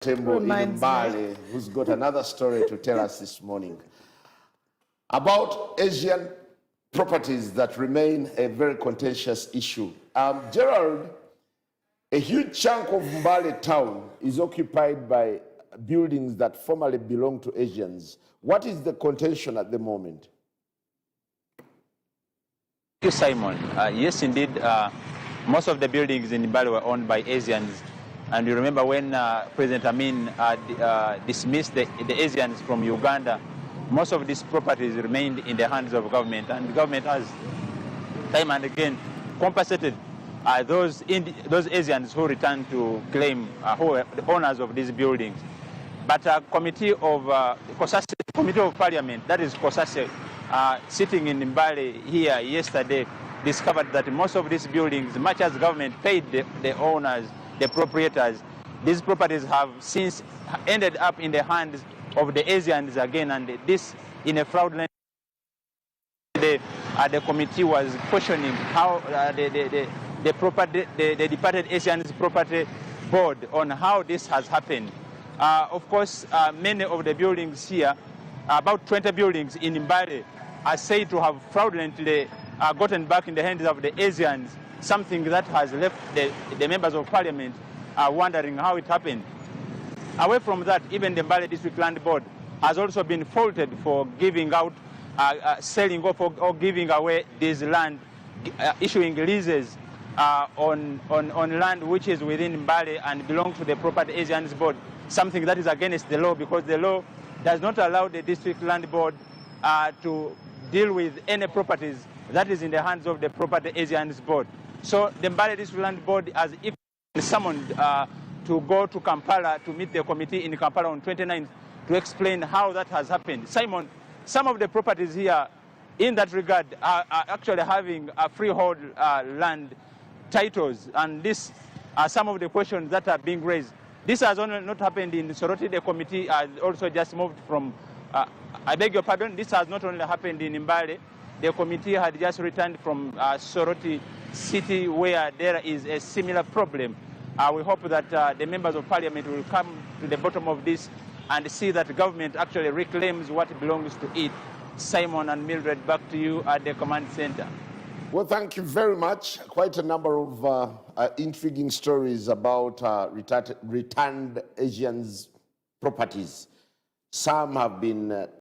Tembo in Mbale, who's got another story to tell us this morning about Asian properties that remain a very contentious issue. Gerald, a huge chunk of Mbale town is occupied by buildings that formerly belonged to Asians. What is the contention at the moment? Thank you, Simon. Yes, indeed, most of the buildings in Mbale were owned by Asians. And you remember when President Amin dismissed the Asians from Uganda, most of these properties remained in the hands of government, and the government has time and again compensated those Asians who returned to claim who were the owners of these buildings. But a committee of Parliament, that is COSASE, sitting in Mbale here yesterday, discovered that most of these buildings, much as government paid the owners, the proprietors, these properties have since ended up in the hands of the Asians again, and this in a fraudulent way. The committee was questioning how the departed Asians property board on how this has happened. Of course, many of the buildings here, about 20 buildings in Mbale, are said to have fraudulently gotten back in the hands of the Asians, something that has left the members of parliament wondering how it happened. Away from that, even the Mbale District Land Board has also been faulted for giving out, selling off or giving away this land, issuing leases on land which is within Mbale and belongs to the Property Asians Board, something that is against the law, because the law does not allow the District Land Board to deal with any properties that is in the hands of the Property Asians Board. So the Mbale District Land Board has summoned to go to Kampala to meet the committee in Kampala on 29th to explain how that has happened. Simon, some of the properties here in that regard are actually having a freehold land titles, and this are some of the questions that are being raised. This has only not happened in Soroti. The committee has also just moved from, I beg your pardon, this has not only happened in Mbale. The committee had just returned from Soroti City, where there is a similar problem. We hope that the members of parliament will come to the bottom of this and see that the government actually reclaims what belongs to it. Simon and Mildred, back to you at the command center. Well, thank you very much. Quite a number of intriguing stories about returned Asians' properties. Some have been